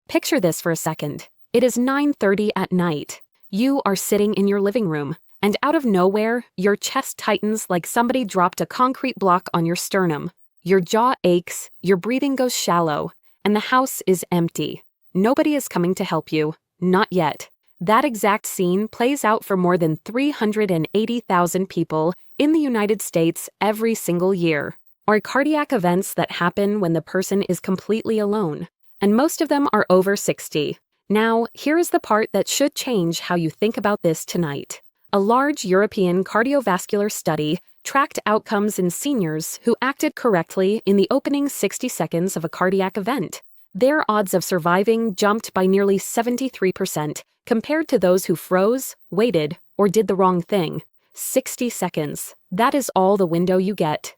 Picture this for a second. It is 9:30 at night. You are sitting in your living room, and out of nowhere, your chest tightens like somebody dropped a concrete block on your sternum. Your jaw aches, your breathing goes shallow, and the house is empty. Nobody is coming to help you. Not yet. That exact scene plays out for more than 380,000 people in the United States every single year, or cardiac events that happen when the person is completely alone. And most of them are over 60. Now, here is the part that should change how you think about this tonight. A large European cardiovascular study tracked outcomes in seniors who acted correctly in the opening 60 seconds of a cardiac event. Their odds of surviving jumped by nearly 73% compared to those who froze, waited, or did the wrong thing. 60 seconds. That is all the window you get.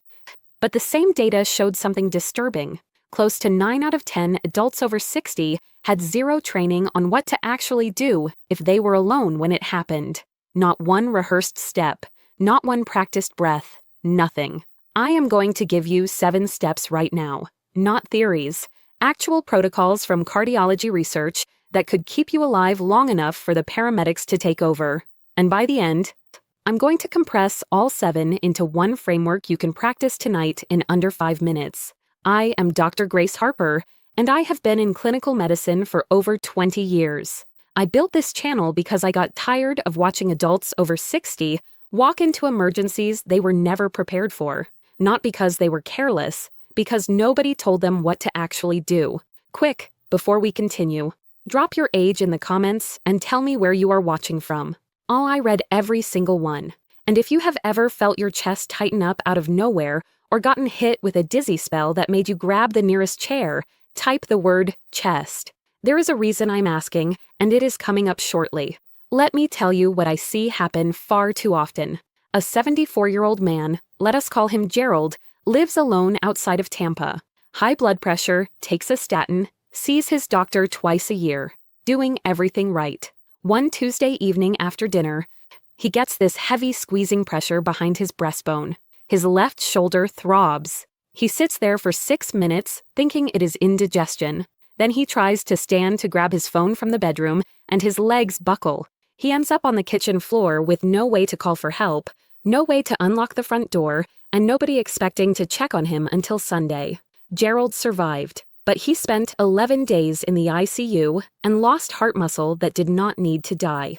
But the same data showed something disturbing. Close to 9 out of 10 adults over 60 had zero training on what to actually do if they were alone when it happened. Not one rehearsed step, not one practiced breath, nothing. I am going to give you 7 steps right now, not theories, actual protocols from cardiology research that could keep you alive long enough for the paramedics to take over. And by the end, I'm going to compress all 7 into one framework you can practice tonight in under 5 minutes. I am Dr. Grace Harper, and I have been in clinical medicine for over 20 years. I built this channel because I got tired of watching adults over 60 walk into emergencies they were never prepared for. Not because they were careless, because nobody told them what to actually do. Quick, before we continue, drop your age in the comments and tell me where you are watching from. I read every single one. And if you have ever felt your chest tighten up out of nowhere or gotten hit with a dizzy spell that made you grab the nearest chair, type the word chest. There is a reason I'm asking, and it is coming up shortly. Let me tell you what I see happen far too often. A 74-year-old man, let us call him Gerald, lives alone outside of Tampa. High blood pressure, takes a statin, sees his doctor twice a year, doing everything right. One Tuesday evening after dinner, he gets this heavy squeezing pressure behind his breastbone. His left shoulder throbs. He sits there for 6 minutes, thinking it is indigestion. Then he tries to stand to grab his phone from the bedroom, and his legs buckle. He ends up on the kitchen floor with no way to call for help, no way to unlock the front door, and nobody expecting to check on him until Sunday. Gerald survived, but he spent 11 days in the ICU and lost heart muscle that did not need to die.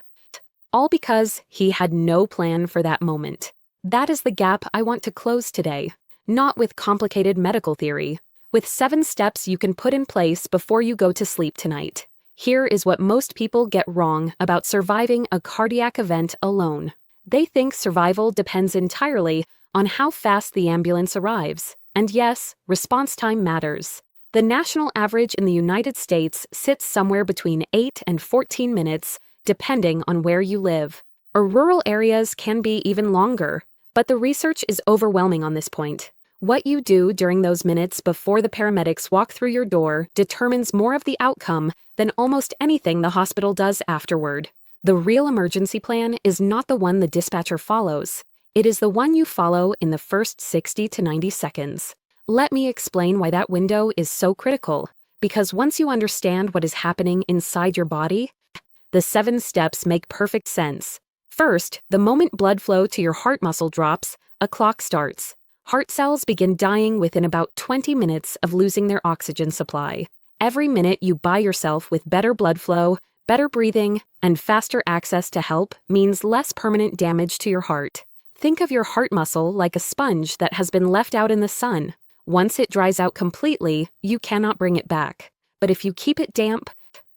All because he had no plan for that moment. That is the gap I want to close today, not with complicated medical theory, with 7 steps you can put in place before you go to sleep tonight. Here is what most people get wrong about surviving a cardiac event alone. They think survival depends entirely on how fast the ambulance arrives. And yes, response time matters. The national average in the United States sits somewhere between 8 and 14 minutes, depending on where you live. Or rural areas can be even longer. But the research is overwhelming on this point. What you do during those minutes before the paramedics walk through your door determines more of the outcome than almost anything the hospital does afterward. The real emergency plan is not the one the dispatcher follows. It is the one you follow in the first 60 to 90 seconds. Let me explain why that window is so critical. Because once you understand what is happening inside your body, the 7 steps make perfect sense. First, the moment blood flow to your heart muscle drops, a clock starts. Heart cells begin dying within about 20 minutes of losing their oxygen supply. Every minute you buy yourself with better blood flow, better breathing, and faster access to help means less permanent damage to your heart. Think of your heart muscle like a sponge that has been left out in the sun. Once it dries out completely, you cannot bring it back. But if you keep it damp,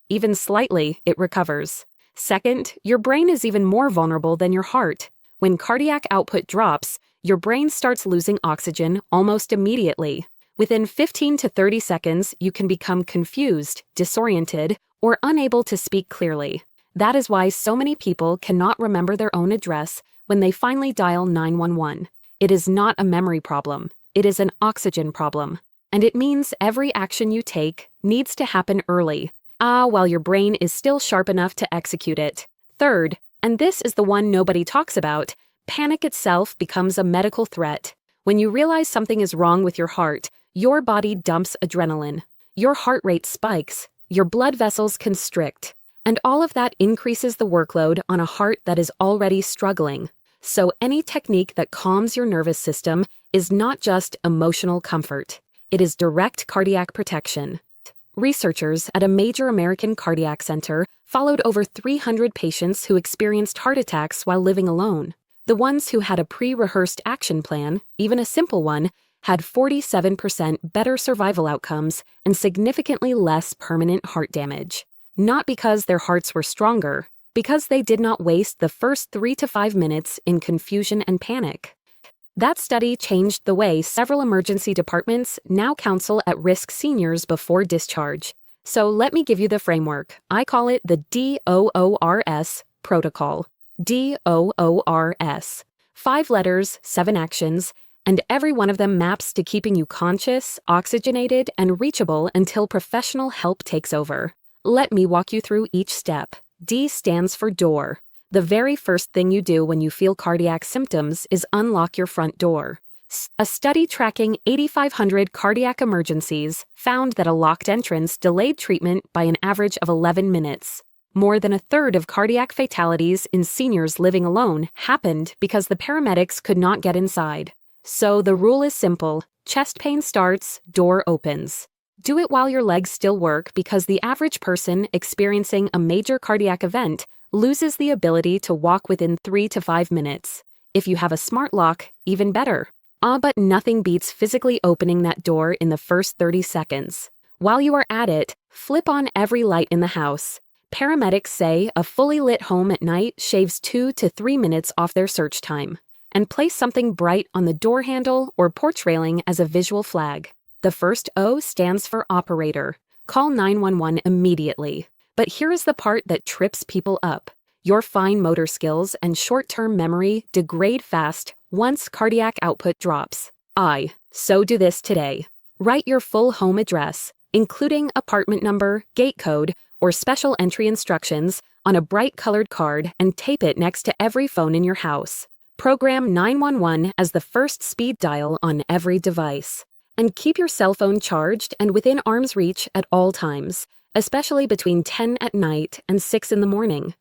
even slightly, it recovers. Second, your brain is even more vulnerable than your heart. When cardiac output drops, your brain starts losing oxygen almost immediately. Within 15 to 30 seconds, you can become confused, disoriented, or unable to speak clearly. That is why so many people cannot remember their own address when they finally dial 911. It is not a memory problem. It is an oxygen problem. And it means every action you take needs to happen early. While your brain is still sharp enough to execute it. Third, and this is the one nobody talks about, panic itself becomes a medical threat. When you realize something is wrong with your heart, your body dumps adrenaline. Your heart rate spikes. your blood vessels constrict, and all of that increases the workload on a heart that is already struggling. So any technique that calms your nervous system is not just emotional comfort. It is direct cardiac protection. Researchers at a major American cardiac center followed over 300 patients who experienced heart attacks while living alone. The ones who had a pre-rehearsed action plan, even a simple one, had 47% better survival outcomes and significantly less permanent heart damage. Not because their hearts were stronger, because they did not waste the first 3 to 5 minutes in confusion and panic. That study changed the way several emergency departments now counsel at-risk seniors before discharge. So let me give you the framework. I call it the D.O.O.R.S protocol. D.O.O.R.S. 5 letters, 7 actions, and every one of them maps to keeping you conscious, oxygenated, and reachable until professional help takes over. Let me walk you through each step. D stands for door. The very first thing you do when you feel cardiac symptoms is unlock your front door. A study tracking 8,500 cardiac emergencies found that a locked entrance delayed treatment by an average of 11 minutes. More than a third of cardiac fatalities in seniors living alone happened because the paramedics could not get inside. So the rule is simple. Chest pain starts, door opens. Do it while your legs still work because the average person experiencing a major cardiac event loses the ability to walk within 3 to 5 minutes. If you have a smart lock, even better. But nothing beats physically opening that door in the first 30 seconds. While you are at it, flip on every light in the house. Paramedics say a fully lit home at night shaves 2 to 3 minutes off their search time. And place something bright on the door handle or porch railing as a visual flag. The first O stands for operator. Call 911 immediately. But here is the part that trips people up. Your fine motor skills and short-term memory degrade fast once cardiac output drops. So do this today. Write your full home address, including apartment number, gate code, or special entry instructions, on a bright-colored card and tape it next to every phone in your house. Program 911 as the first speed dial on every device. And keep your cell phone charged and within arm's reach at all times, especially between 10 at night and 6 in the morning.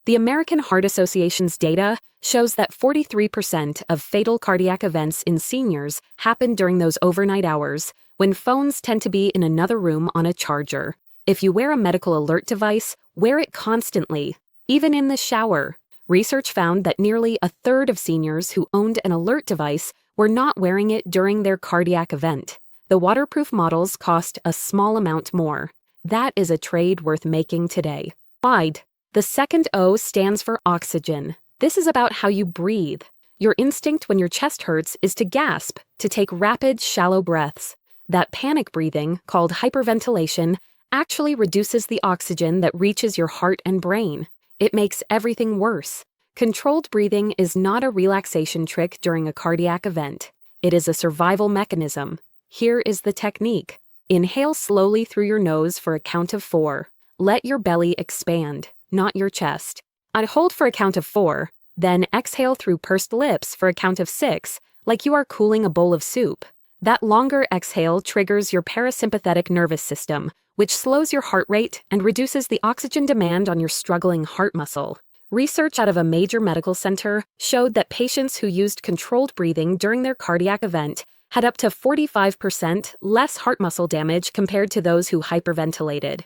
The American Heart Association's data shows that 43% of fatal cardiac events in seniors happen during those overnight hours, when phones tend to be in another room on a charger. If you wear a medical alert device, wear it constantly, even in the shower. Research found that nearly a third of seniors who owned an alert device were not wearing it during their cardiac event. The waterproof models cost a small amount more. That is a trade worth making today. The second O stands for oxygen. This is about how you breathe. Your instinct when your chest hurts is to gasp, to take rapid, shallow breaths. That panic breathing, called hyperventilation, actually reduces the oxygen that reaches your heart and brain. It makes everything worse. Controlled breathing is not a relaxation trick during a cardiac event. It is a survival mechanism. Here is the technique. Inhale slowly through your nose for a count of 4. Let your belly expand, not your chest. I'd hold for a count of 4, then exhale through pursed lips for a count of 6, like you are cooling a bowl of soup. That longer exhale triggers your parasympathetic nervous system, which slows your heart rate and reduces the oxygen demand on your struggling heart muscle. Research out of a major medical center showed that patients who used controlled breathing during their cardiac event had up to 45% less heart muscle damage compared to those who hyperventilated.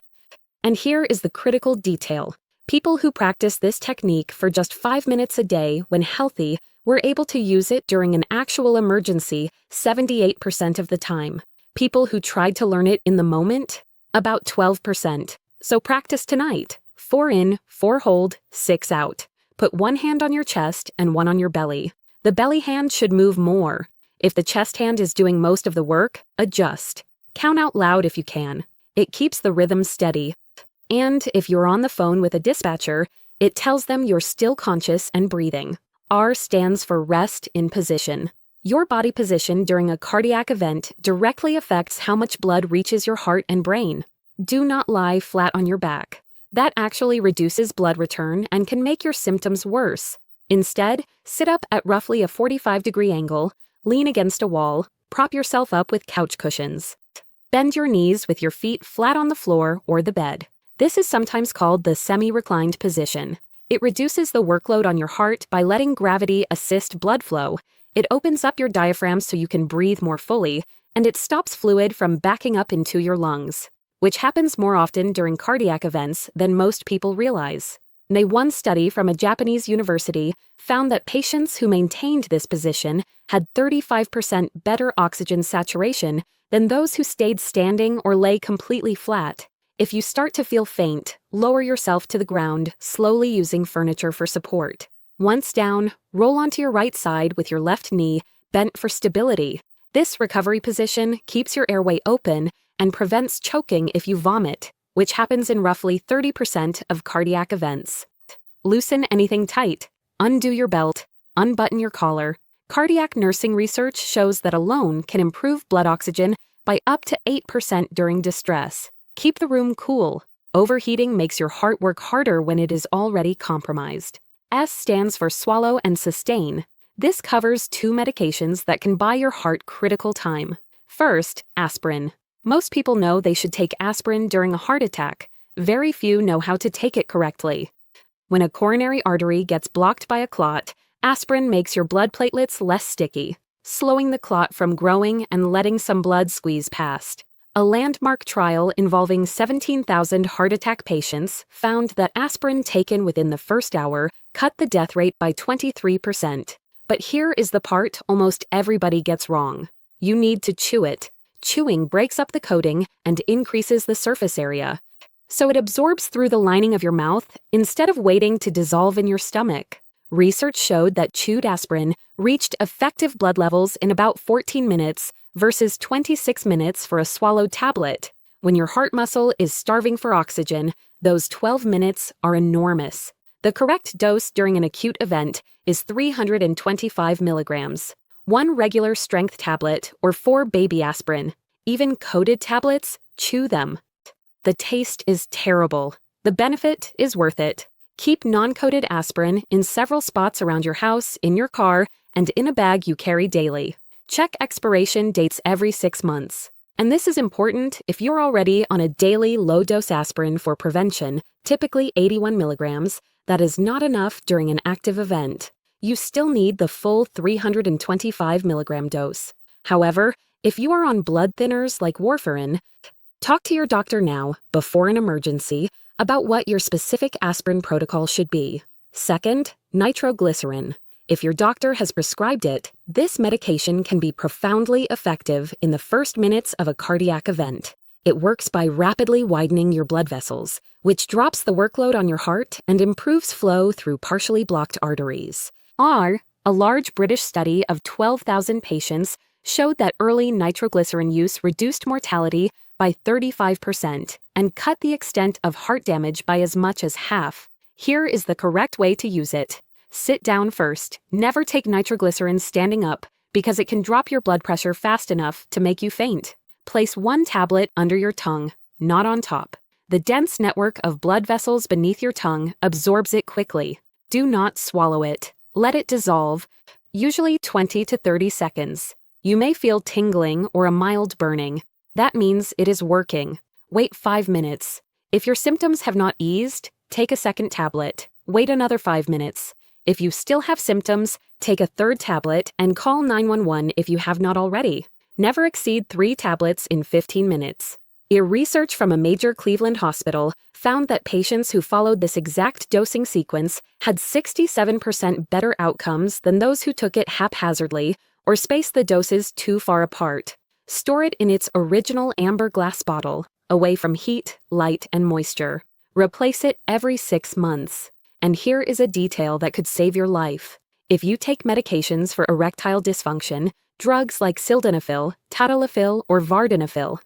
And here is the critical detail. People who practice this technique for just 5 minutes a day when healthy were able to use it during an actual emergency 78% of the time. People who tried to learn it in the moment, about 12%. So practice tonight. 4 in, 4 hold, 6 out. Put one hand on your chest and one on your belly. The belly hand should move more. If the chest hand is doing most of the work, adjust. Count out loud if you can. It keeps the rhythm steady. And if you're on the phone with a dispatcher, it tells them you're still conscious and breathing. R stands for rest in position. Your body position during a cardiac event directly affects how much blood reaches your heart and brain. Do not lie flat on your back. That actually reduces blood return and can make your symptoms worse. Instead, sit up at roughly a 45-degree angle, lean against a wall, prop yourself up with couch cushions. Bend your knees with your feet flat on the floor or the bed. This is sometimes called the semi-reclined position. It reduces the workload on your heart by letting gravity assist blood flow. It opens up your diaphragm so you can breathe more fully, and it stops fluid from backing up into your lungs, which happens more often during cardiac events than most people realize. One study from a Japanese university found that patients who maintained this position had 35% better oxygen saturation than those who stayed standing or lay completely flat. If you start to feel faint, lower yourself to the ground, slowly using furniture for support. Once down, roll onto your right side with your left knee bent for stability. This recovery position keeps your airway open and prevents choking if you vomit, which happens in roughly 30% of cardiac events. Loosen anything tight, undo your belt, unbutton your collar. Cardiac nursing research shows that alone can improve blood oxygen by up to 8% during distress. Keep the room cool. Overheating makes your heart work harder when it is already compromised. S stands for swallow and sustain. This covers 2 medications that can buy your heart critical time. First, aspirin. Most people know they should take aspirin during a heart attack. Very few know how to take it correctly. When a coronary artery gets blocked by a clot, aspirin makes your blood platelets less sticky, slowing the clot from growing and letting some blood squeeze past. A landmark trial involving 17,000 heart attack patients found that aspirin taken within the first hour cut the death rate by 23%. But here is the part almost everybody gets wrong. You need to chew it. Chewing breaks up the coating and increases the surface area, so it absorbs through the lining of your mouth instead of waiting to dissolve in your stomach. Research showed that chewed aspirin reached effective blood levels in about 14 minutes versus 26 minutes for a swallowed tablet. When your heart muscle is starving for oxygen, those 12 minutes are enormous. The correct dose during an acute event is 325 milligrams. 1 regular strength tablet or 4 baby aspirin. Even coated tablets, chew them. The taste is terrible. The benefit is worth it. Keep non-coated aspirin in several spots around your house, in your car, and in a bag you carry daily. Check expiration dates every 6 months. And this is important if you're already on a daily low-dose aspirin for prevention, typically 81 milligrams. That is not enough during an active event. You still need the full 325 milligram dose. However, if you are on blood thinners like warfarin, talk to your doctor now, before an emergency, about what your specific aspirin protocol should be. Second, nitroglycerin. If your doctor has prescribed it, this medication can be profoundly effective in the first minutes of a cardiac event. It works by rapidly widening your blood vessels, which drops the workload on your heart and improves flow through partially blocked arteries. A large British study of 12,000 patients showed that early nitroglycerin use reduced mortality by 35% and cut the extent of heart damage by as much as half. Here is the correct way to use it. Sit down first. Never take nitroglycerin standing up because it can drop your blood pressure fast enough to make you faint. Place 1 tablet under your tongue, not on top. The dense network of blood vessels beneath your tongue absorbs it quickly. Do not swallow it. Let it dissolve, usually 20 to 30 seconds. You may feel tingling or a mild burning. That means it is working. Wait 5 minutes. If your symptoms have not eased, take a second tablet. Wait another 5 minutes. If you still have symptoms, take a 3rd tablet and call 911 if you have not already. Never exceed 3 tablets in 15 minutes. Research from a major Cleveland hospital found that patients who followed this exact dosing sequence had 67% better outcomes than those who took it haphazardly or spaced the doses too far apart. Store it in its original amber glass bottle, away from heat, light, and moisture. Replace it every 6 months. And here is a detail that could save your life. If you take medications for erectile dysfunction, drugs like sildenafil, tadalafil, or vardenafil,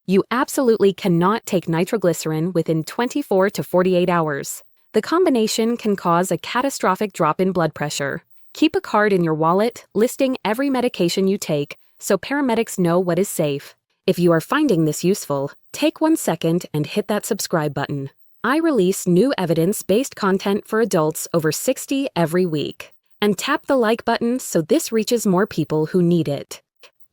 you absolutely cannot take nitroglycerin within 24 to 48 hours. The combination can cause a catastrophic drop in blood pressure. Keep a card in your wallet listing every medication you take so paramedics know what is safe. If you are finding this useful, take 1 second and hit that subscribe button. I release new evidence-based content for adults over 60 every week. And tap the like button so this reaches more people who need it.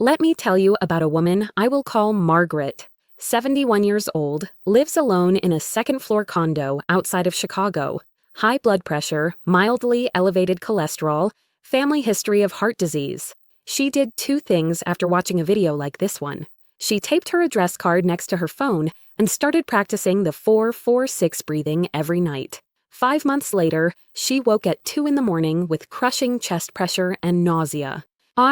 Let me tell you about a woman I will call Margaret. 71 years old, lives alone in a second-floor condo outside of Chicago. High blood pressure, mildly elevated cholesterol, family history of heart disease. She did two things after watching a video like this one. She taped her address card next to her phone and started practicing the 4-4-6 breathing every night. 5 months later, she woke at 2 in the morning with crushing chest pressure and nausea.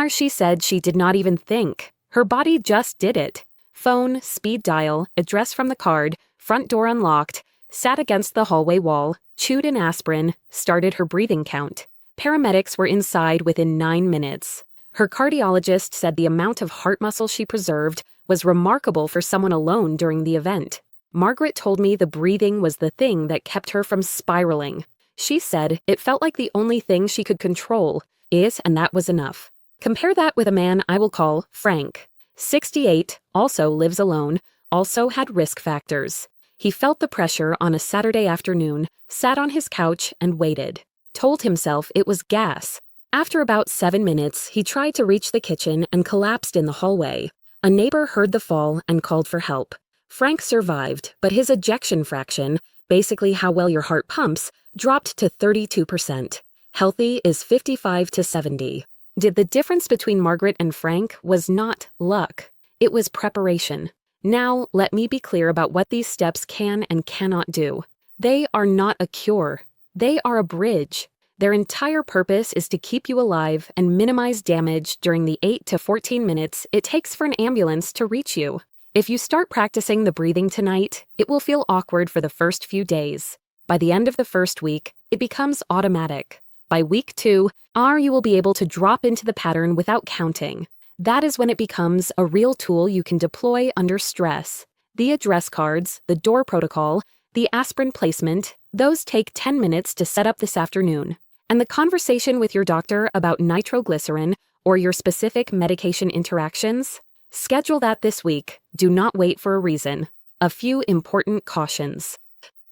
She said she did not even think. Her body just did it. Phone, speed dial, address from the card, front door unlocked, sat against the hallway wall, chewed an aspirin, started her breathing count. Paramedics were inside within 9 minutes. Her cardiologist said the amount of heart muscle she preserved was remarkable for someone alone during the event. Margaret told me the breathing was the thing that kept her from spiraling. She said it felt like the only thing she could control and that was enough. Compare that with a man I will call Frank. 68, also lives alone, also had risk factors. He felt the pressure on a Saturday afternoon, sat on his couch and waited. Told himself it was gas. After about 7 minutes, he tried to reach the kitchen and collapsed in the hallway. A neighbor heard the fall and called for help. Frank survived, but his ejection fraction, basically how well your heart pumps, dropped to 32%. Healthy is 55 to 70. The difference between Margaret and Frank was not luck. It was preparation. Now, let me be clear about what these steps can and cannot do. They are not a cure. They are a bridge. Their entire purpose is to keep you alive and minimize damage during the 8 to 14 minutes it takes for an ambulance to reach you. If you start practicing the breathing tonight, it will feel awkward for the first few days. By the end of the first week, it becomes automatic. By week 2, you will be able to drop into the pattern without counting. That is when it becomes a real tool you can deploy under stress. The address cards, the D.O.O.R protocol, the aspirin placement, those take 10 minutes to set up this afternoon. And the conversation with your doctor about nitroglycerin or your specific medication interactions, schedule that this week. Do not wait for a reason. A few important cautions.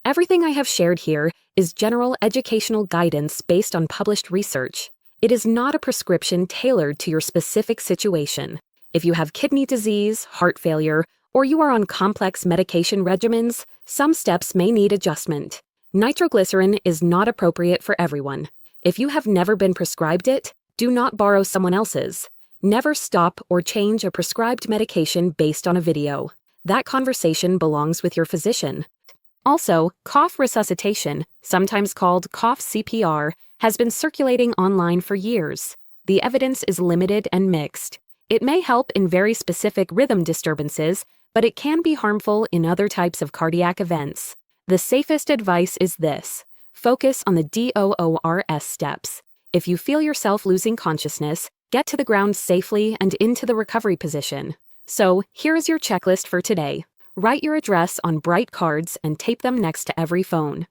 Everything I have shared here is general educational guidance based on published research. It is not a prescription tailored to your specific situation. If you have kidney disease, heart failure, or you are on complex medication regimens, some steps may need adjustment. Nitroglycerin is not appropriate for everyone. If you have never been prescribed it, do not borrow someone else's. Never stop or change a prescribed medication based on a video. That conversation belongs with your physician. Also, cough resuscitation, sometimes called cough CPR, has been circulating online for years. The evidence is limited and mixed. It may help in very specific rhythm disturbances, but it can be harmful in other types of cardiac events. The safest advice is this: focus on the D.O.O.R.S steps. If you feel yourself losing consciousness, get to the ground safely and into the recovery position. So, here is your checklist for today. Write your address on bright cards and tape them next to every phone.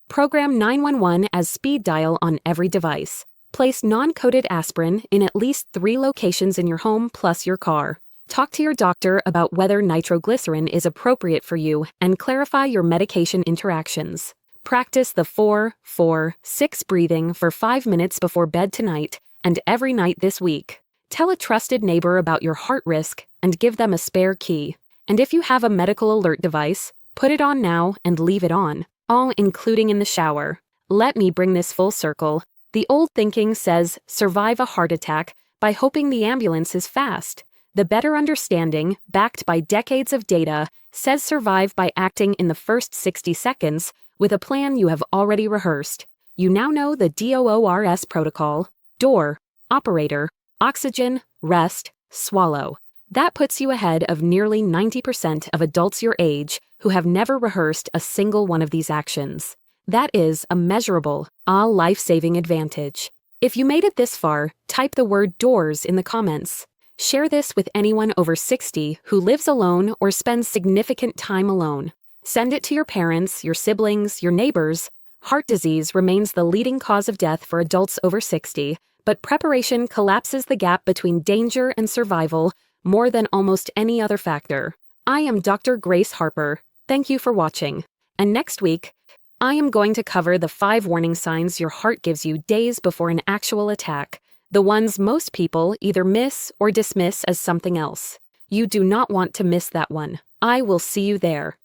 Program 911 as speed dial on every device. Place non-coded aspirin in at least 3 locations in your home plus your car. Talk to your doctor about whether nitroglycerin is appropriate for you and clarify your medication interactions. Practice the 4-4-6 breathing for 5 minutes before bed tonight and every night this week. Tell a trusted neighbor about your heart risk and give them a spare key. And if you have a medical alert device, put it on now and leave it on, all including in the shower. Let me bring this full circle. The old thinking says survive a heart attack by hoping the ambulance is fast. The better understanding, backed by decades of data, says survive by acting in the first 60 seconds with a plan you have already rehearsed. You now know the D.O.O.R.S protocol: D.O.O.R, operator, oxygen, rest, swallow. That puts you ahead of nearly 90% of adults your age who have never rehearsed a single one of these actions. That is a measurable, life-saving advantage. If you made it this far, type the word D.O.O.R.S in the comments. Share this with anyone over 60 who lives alone or spends significant time alone. Send it to your parents, your siblings, your neighbors. Heart disease remains the leading cause of death for adults over 60, but preparation collapses the gap between danger and survival more than almost any other factor. I am Dr. Grace Harper. Thank you for watching. And next week, I am going to cover the 5 warning signs your heart gives you days before an actual attack. The ones most people either miss or dismiss as something else. You do not want to miss that one. I will see you there.